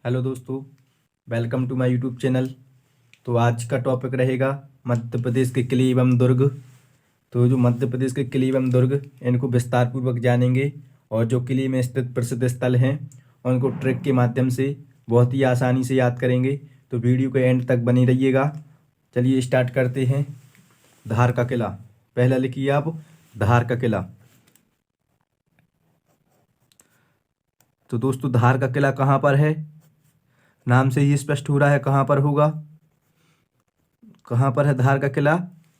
Hello दोस्तों, welcome to my YouTube channel. तो आज का टॉपिक रहेगा मध्य प्रदेश के किले एवं दुर्ग। तो जो मध्य प्रदेश के किले एवं दुर्ग इनको विस्तार पूर्वक जानेंगे और जो किले में स्थित प्रसिद्ध स्थल हैं उनको ट्रैक के माध्यम से बहुत ही आसानी से याद करेंगे। तो वीडियो के एंड तक बने रहिएगा। चलिए स्टार्ट करते हैं। धार का किला, पहला लिखिए आप, धार का किला। तो दोस्तों, धार का किला कहाँ पर है? नाम से ही स्पष्ट हो रहा है कहाँ पर होगा। कहाँ पर है धार का किला?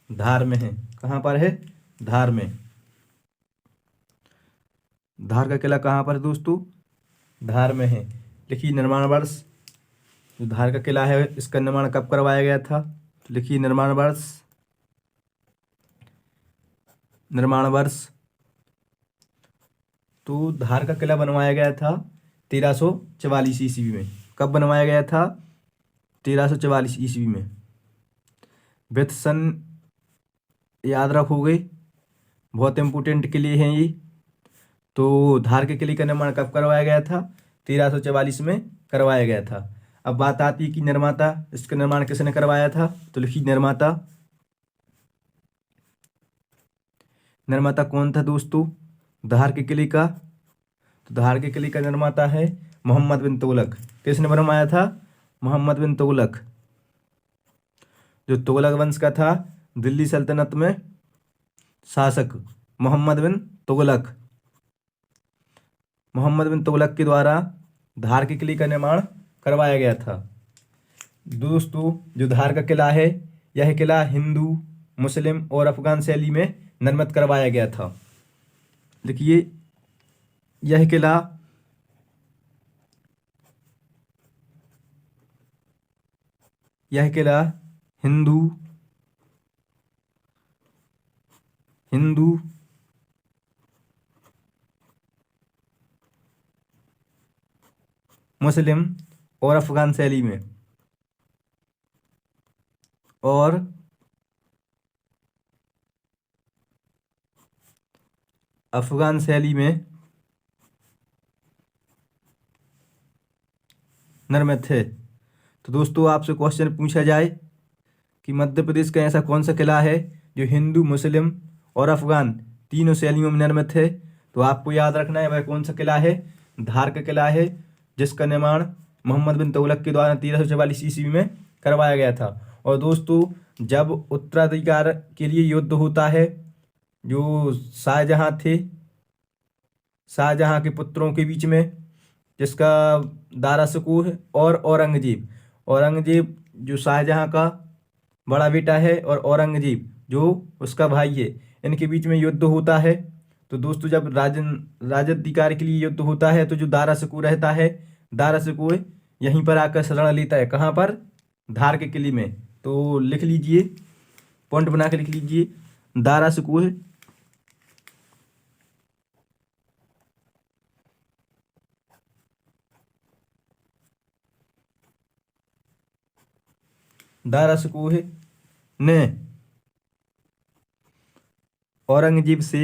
धार में है। कहाँ पर है? धार में। धार का किला कहाँ पर है दोस्तों? धार में है। लिखिए निर्माण वर्ष। जो धार का किला है इसका निर्माण कब करवाया गया था? तो लिखिए निर्माण वर्ष। निर्माण वर्ष। तो धार का किला बनवाया गया था 1344 ईस्वी में। कब बनवाया गया था? 1344 ईस्वी में। विथ सन याद रखोगे, बहुत इंपोर्टेंट किले हैं ये। तो धार के किले का निर्माण कब करवाया गया था? 1344 में करवाया गया था। अब बात आती है कि निर्माता, इसका निर्माण किसने करवाया था? तो लिखिए निर्माता। निर्माता कौन था दोस्तों धार के किले का? तो धार के किले का निर्माता है मोहम्मद बिन तुगलक। किसने बनवाया था? मोहम्मद बिन तुगलक, जो तुगलक वंश का था, दिल्ली सल्तनत में शासक मोहम्मद बिन तुगलक। मोहम्मद बिन तुगलक के द्वारा धार के किले का निर्माण करवाया गया था। दोस्तों, जो धार का किला है यह किला हिंदू, मुस्लिम और अफगान शैली में निर्मित करवाया गया था। देखिए, यह किला हिंदू मुस्लिम और अफगान शैली में निर्मित है। तो दोस्तों, आपसे क्वेश्चन पूछा जाए कि मध्य प्रदेश का ऐसा कौन सा किला है जो हिंदू, मुस्लिम और अफगान तीनों शैलियों में निर्मित है, तो आपको याद रखना है वह कौन सा किला है। धार का किला है, जिसका निर्माण मोहम्मद बिन तुगलक के द्वारा 1344 ईस्वी में करवाया गया था। और दोस्तों, जब उत्तराधिकार के लिए युद्ध होता है, जो शाहजहां के पुत्रों के बीच में, जिसका दारा शकूह और औरंगजेब जो शाहजहां का बड़ा बेटा है और औरंगजेब जो उसका भाई है, इनके बीच में युद्ध होता है। तो दोस्तों, जब राज्याधिकार के लिए युद्ध होता है तो जो दारा शकूह रहता है, दारा शकूह यहीं पर आकर शरण लेता है। कहाँ पर? धार के किले में। तो लिख लीजिए, पॉइंट बना के लिख लीजिए, दारा शकूह दारा शकूह ने औरंगजेब से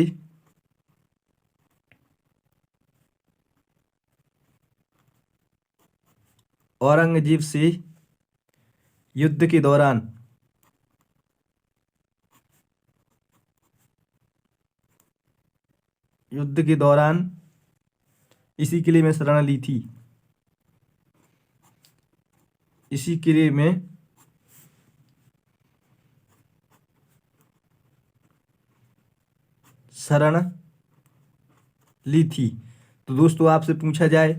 युद्ध के दौरान इसी किले में शरण ली थी। इसी किले में शरण ली थी। तो दोस्तों, आपसे पूछा जाए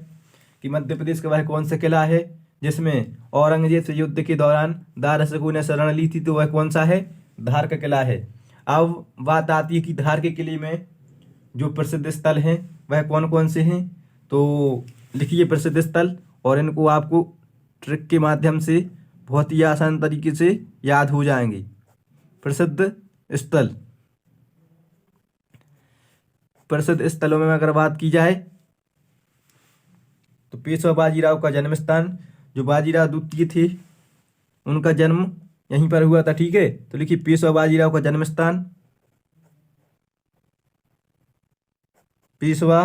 कि मध्य प्रदेश का वह कौन सा किला है जिसमें औरंगजेब से युद्ध के दौरान दारा शकूह ने शरण ली थी, तो वह कौन सा है? धार का किला है। अब बात आती है कि धार के किले में जो प्रसिद्ध स्थल हैं वह कौन कौन से हैं। तो लिखिए प्रसिद्ध स्थल, और इनको आपको ट्रिक के माध्यम से बहुत ही आसान तरीके से याद हो जाएंगे। प्रसिद्ध स्थलों में अगर बात की जाए तो पेशवा बाजीराव का जन्म स्थान, जो बाजीराव द्वितीय थे उनका जन्म यहीं पर हुआ था। ठीक है, तो लिखिए पेशवा बाजीराव का जन्म स्थान, पेशवा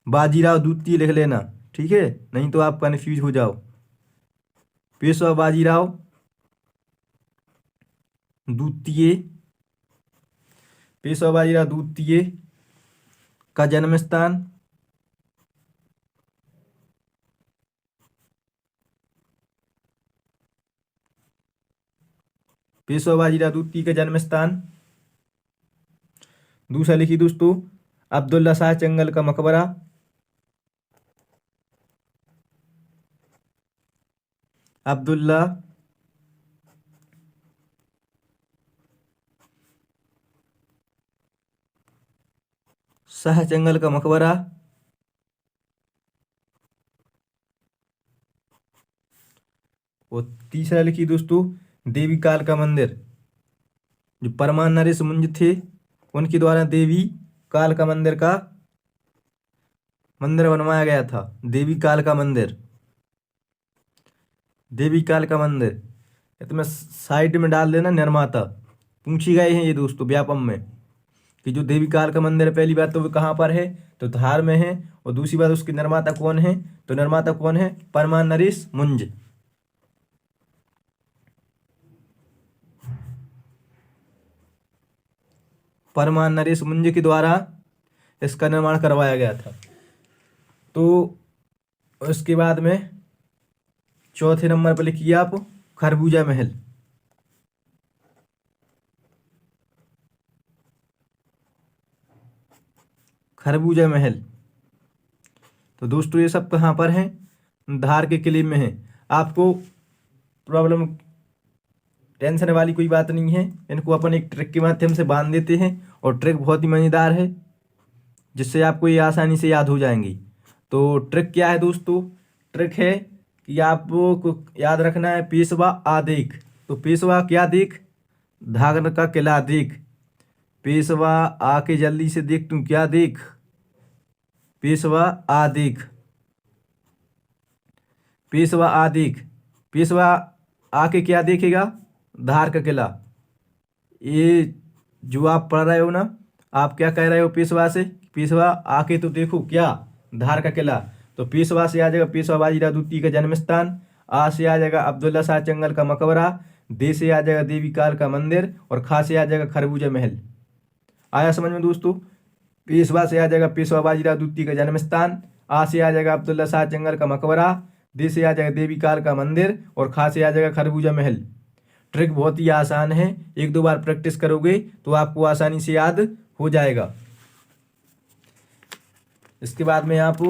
बाजीराव द्वितीय लिख लेना, ठीक है, नहीं तो आप कन्फ्यूज हो जाओ। पेशवा बाजीराव द्वितीय, पेशवा बाजीराव द्वितीय का जन्म स्थान, पेशवा बाजीराव द्वितीय का जन्म स्थान। दूसरा लिखिए दोस्तों, अब्दुल्ला शाह चंगल का मकबरा, अब्दुल्ला शाह चंगल का मकबरा। और तीसरा लिखिए दोस्तों, देवी काल का मंदिर, जो परमान नरेश मुंज थे उनके द्वारा देवी काल का मंदिर बनवाया गया था। देवी काल का मंदिर, देवी काल का मंदिर। ये तो मैं साइड में डाल देना निर्माता, पूछी गए हैं ये दोस्तों व्यापम में, कि जो देवी काल का मंदिर है पहली बात तो वो कहाँ पर है, तो धार में है। और दूसरी बात उसके निर्माता कौन है, तो निर्माता कौन है, परमान नरेश मुंज। परमान नरेश मुंज के द्वारा इसका निर्माण करवाया गया था। तो उसके बाद में चौथे नंबर पर लिखिए आप खरबूजा महल। खरबूजा महल, तो दोस्तों ये सब कहाँ पर है, धार के किले में है। आपको प्रॉब्लम टेंशन वाली कोई बात नहीं है, इनको अपन एक ट्रिक के माध्यम से बांध देते हैं और ट्रिक बहुत ही मज़ेदार है, जिससे आपको ये आसानी से याद हो जाएंगी। तो ट्रिक क्या है दोस्तों, ट्रिक है कि आपको याद रखना है पेशवा आ देख। तो पेशवा क्या देख, धार का किला देख। पेशवा आके जल्दी से देख, तू क्या देख, पेशवा आ देख, पेशवा आ देख। पेशवा आके क्या देखेगा, धार का किला। ये जो आप पढ़ रहे हो ना, आप क्या कह रहे हो पेशवा से, पेशवा आके तो देखो क्या, धार का किला। तो पेशवा से आ जाएगा पेशवा बाजीराव द्वितीय का जन्म स्थान, आ से आ जाएगा अब्दुल्ला शाह चंगल का मकबरा, दे से आ जाएगा देवी काल का मंदिर, और खा से आ जाएगा खरबूजा महल। आया समझ में दोस्तों। पेशवा से आ जाएगा पेशवा बाजीराव द्वितीय का जन्म स्थान, आ से आ जाएगा अब्दुल्ला शाह चंगल का मकबरा, दे से आ जाएगा देवी काल का मंदिर, और खा से आ जाएगा खरबूजा महल। ट्रिक बहुत ही आसान है, एक दो बार प्रैक्टिस करोगे तो आपको आसानी से याद हो जाएगा। इसके बाद में आप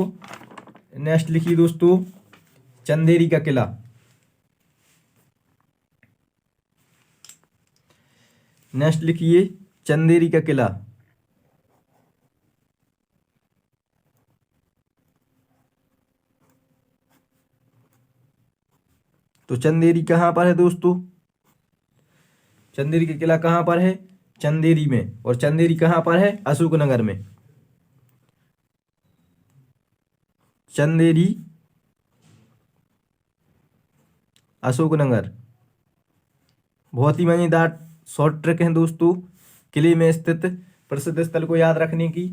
नेक्स्ट लिखिए दोस्तों, चंदेरी का किला। नेक्स्ट लिखिए चंदेरी का किला। तो चंदेरी कहाँ पर है दोस्तों, चंदेरी का किला कहाँ पर है, चंदेरी में। और चंदेरी कहाँ पर है, अशोकनगर में। चंदेरी अशोकनगर। बहुत ही मजेदार शॉर्ट ट्रिक है दोस्तों, किले में स्थित प्रसिद्ध स्थल को याद रखने की।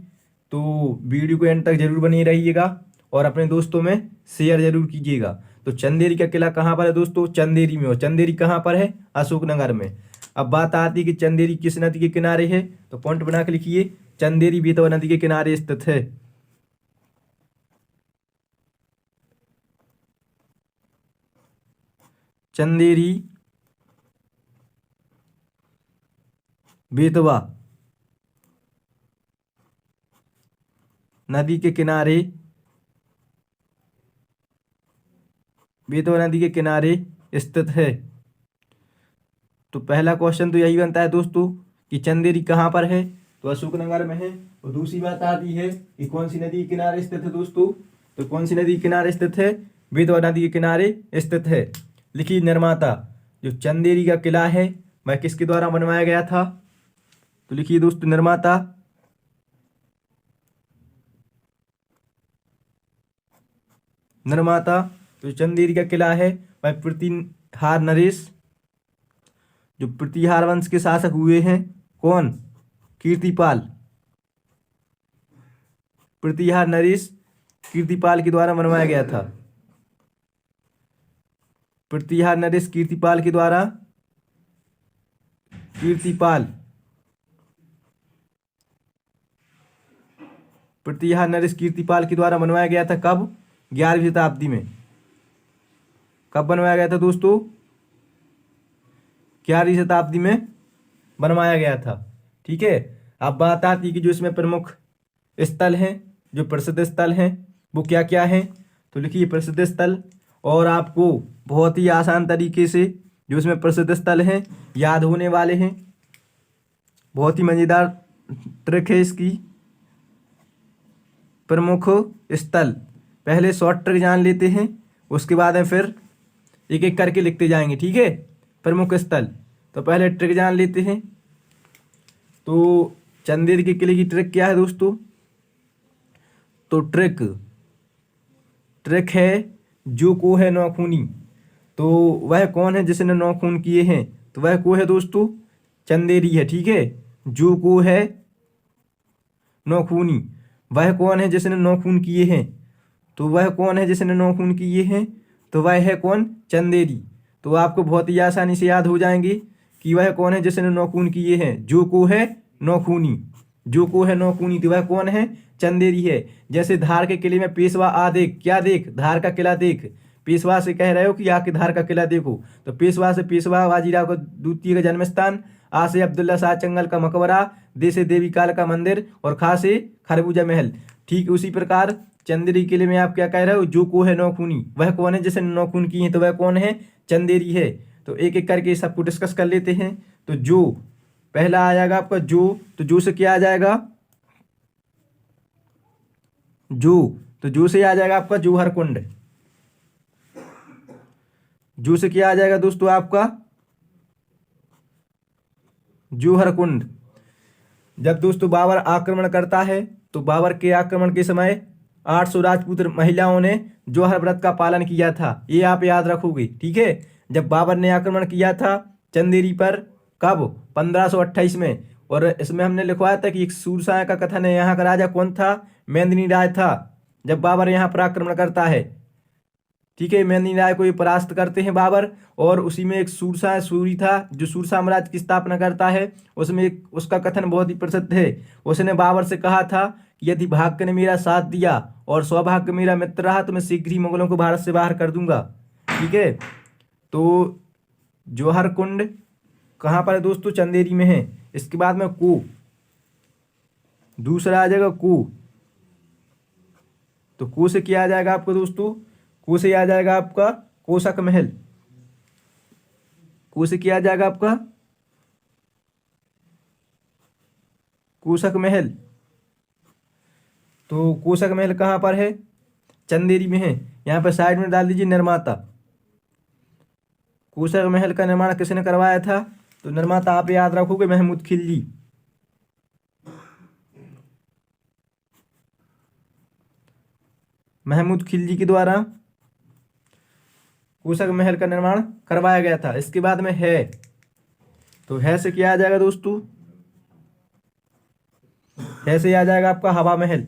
तो वीडियो को एंड तक जरूर बने रहिएगा और अपने दोस्तों में शेयर जरूर कीजिएगा। तो चंदेरी का किला कहाँ पर है दोस्तों, चंदेरी में। और चंदेरी कहाँ पर है, अशोकनगर में। अब बात आती है कि चंदेरी किस नदी के किनारे है, तो पॉइंट बना के लिखिए, चंदेरी बेतवा नदी के किनारे स्थित है। चंदेरी बेतवा नदी के किनारे, बेतवा नदी के किनारे स्थित है। तो पहला क्वेश्चन तो यही बनता है दोस्तों कि चंदेरी कहाँ पर है, तो अशोकनगर में है। और दूसरी बात आती है कि कौन सी नदी के किनारे स्थित है दोस्तों, तो कौन सी नदी के किनारे स्थित है, बेतवा नदी के किनारे स्थित है। लिखिए निर्माता, जो चंदेरी का किला है वह किसके द्वारा बनवाया गया था, तो लिखिए दोस्तों निर्माता निर्माता जो चंदेरी का किला है वह प्रतिहार नरेश, जो प्रतिहार वंश के शासक हुए हैं, कौन, कीर्तिपाल। प्रतिहार नरेश कीर्तिपाल के द्वारा बनवाया गया था। प्रतिहार नरेश कीर्तिपाल के द्वारा, प्रतिहार नरेश कीर्तिपाल के द्वारा बनवाया गया था। कब? 11वीं शताब्दी में। कब बनवाया गया था दोस्तों? 11वीं शताब्दी में बनवाया गया था। ठीक है। अब बात आती है कि जो इसमें प्रमुख स्थल हैं, जो प्रसिद्ध स्थल हैं, वो क्या क्या हैं। तो लिखिए प्रसिद्ध स्थल, और आपको बहुत ही आसान तरीके से जो इसमें प्रसिद्ध स्थल हैं याद होने वाले हैं। बहुत ही मज़ेदार ट्रिक है इसकी। प्रमुख स्थल, पहले शॉर्ट ट्रिक जान लेते हैं, उसके बाद में फिर एक एक करके लिखते जाएंगे। ठीक है। प्रमुख स्थल, तो पहले ट्रिक जान लेते हैं। तो चंदेरी के किले की ट्रिक क्या है दोस्तों? तो ट्रिक है जो को है नौखूनी। तो वह कौन है जिसने 9 खून किए हैं? तो वह को है दोस्तों चंदेरी है। ठीक है। जो को है नौखूनी, वह कौन है जिसने 9 खून किए हैं? तो वह कौन है जिसने 9 खून किए हैं? तो वह है कौन? चंदेरी। तो आपको बहुत ही आसानी से याद हो जाएंगे कि वह कौन है जिसने 9 खून किए हैं। जो को है नौखूनी, जो को है नौखूनी, तो वह कौन है? चंदेरी है। जैसे धार के किले में पेशवा आ देख, क्या देख? धार का किला देख। पेशवा से कह रहे हो कि आके धार का किला देखो, तो पेशवा से पेशवा बाजीराव का द्वितीय का जन्म स्थान, आ से अब्दुल्ला शाह चंगल का मकबरा, दे से देवी काल का मंदिर, और खा से खरबूजा महल। ठीक उसी प्रकार चंदेरी किले में आप क्या कह रहे हो? जो को है नौखूनी, वह कौन है जिसने 9 खून किए हैं? तो वह कौन है? चंदेरी है। तो एक एक करके सबको डिस्कस कर लेते हैं। तो जो पहला आ जाएगा आपका जो, तो जो से क्या आ जाएगा? जो, तो जो से आ जाएगा आपका जौहर कुंड। जो से क्या आ जाएगा दोस्तों आपका? जौहर कुंड। जब दोस्तों बाबर आक्रमण करता है, तो बाबर के आक्रमण के समय 800 राजपूत महिलाओं ने जौहर व्रत का पालन किया था। ये आप याद रखोगे। ठीक है। जब बाबर ने आक्रमण किया था चंदेरी पर, कब? 1528 में। और इसमें हमने लिखवाया था कि एक सूरसाय का कथन है। यहाँ का राजा कौन था? मेंदिनी राय था। जब बाबर यहाँ पर आक्रमण करता है, ठीक है, मेंदिनी राय को ये परास्त करते हैं बाबर, और उसी में एक सूरसा सूरी था जो सूर साम्राज्य की स्थापना करता है। उसमें एक उसका कथन बहुत ही प्रसिद्ध है। उसने बाबर से कहा था कि यदि भाग्य ने मेरा साथ दिया और सौभाग्य मेरा मित्र रहा तो मैं शीघ्र ही मुगलों को भारत से बाहर कर दूंगा। ठीक है। तो जौहर कुंड कहाँ पर है दोस्तों? चंदेरी में है। इसके बाद में को, दूसरा आ जाएगा को। तो को से क्या आ जाएगा आपको दोस्तों? को से आ जाएगा आपका कोसक महल। को से क्या आ जाएगा आपका? कोसक महल। तो कोसक महल कहाँ पर है? चंदेरी में है। यहाँ पर साइड में डाल दीजिए निर्माता। कोसक महल का निर्माण किसने करवाया था? तो निर्माता आप याद रखोगे महमूद खिलजी। महमूद खिलजी के द्वारा कोसक महल का निर्माण करवाया गया था। इसके बाद में है, तो है से क्या आ जाएगा दोस्तों? है से आ जाएगा आपका हवा महल।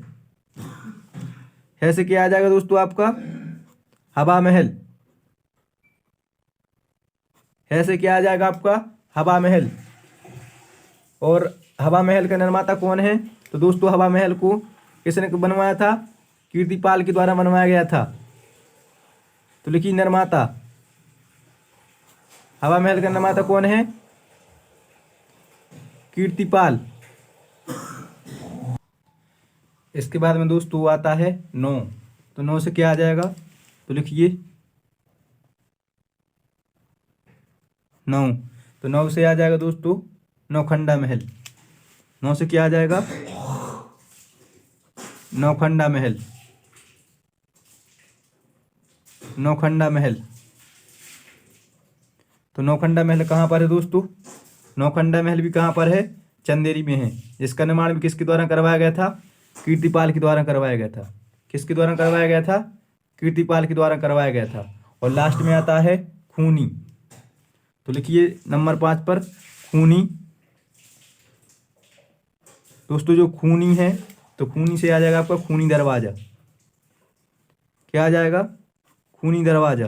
है से क्या आ जाएगा दोस्तों आपका? हवा महल। है से क्या आ जाएगा आपका? हवा महल। और हवा महल का निर्माता कौन है? तो दोस्तों हवा महल को किसने बनवाया था? कीर्तिपाल के द्वारा बनवाया गया था। तो लिखिए निर्माता, हवा महल का निर्माता कौन है? कीर्तिपाल। इसके बाद में दोस्तों आता है 9। तो 9 से क्या आ जाएगा? तो लिखिए 9। तो 9 से आ जाएगा दोस्तों नौखंडा महल। 9 से क्या आ जाएगा? नौखंडा महल। नौखंडा महल। तो नौखंडा महल कहाँ पर है दोस्तों? नौखंडा महल भी कहाँ पर है? चंदेरी में है। इसका निर्माण भी किसके द्वारा करवाया गया था? कीर्तिपाल के द्वारा करवाया गया था। किसके द्वारा करवाया गया था? कीर्तिपाल के द्वारा करवाया गया था। और लास्ट में आता है खूनी। तो लिखिए नंबर 5 पर खूनी। दोस्तों जो खूनी है, तो खूनी से आ जाएगा आपका खूनी दरवाजा। क्या आ जाएगा, खूनी दरवाज़ा।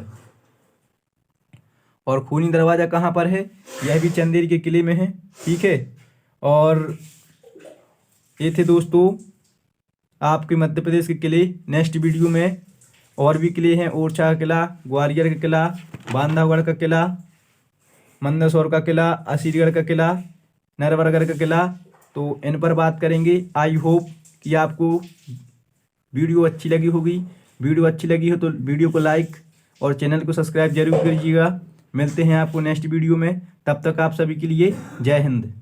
और खूनी दरवाज़ा कहाँ पर है, यह भी चंदेरी के किले में है, ठीक है। और ये थे दोस्तों आपके मध्य प्रदेश के किले। नेक्स्ट वीडियो में और भी किले हैं, ओरछा का किला, ग्वालियर का किला, बांधवगढ़ का किला, मंदसौर का किला, असीरगढ़ का किला, नरवरगढ़ का किला, तो इन पर बात करेंगे। आई होप कि आपको वीडियो अच्छी लगी होगी। वीडियो अच्छी लगी हो तो वीडियो को लाइक और चैनल को सब्सक्राइब जरूर कीजिएगा। मिलते हैं आपको नेक्स्ट वीडियो में, तब तक आप सभी के लिए जय हिंद।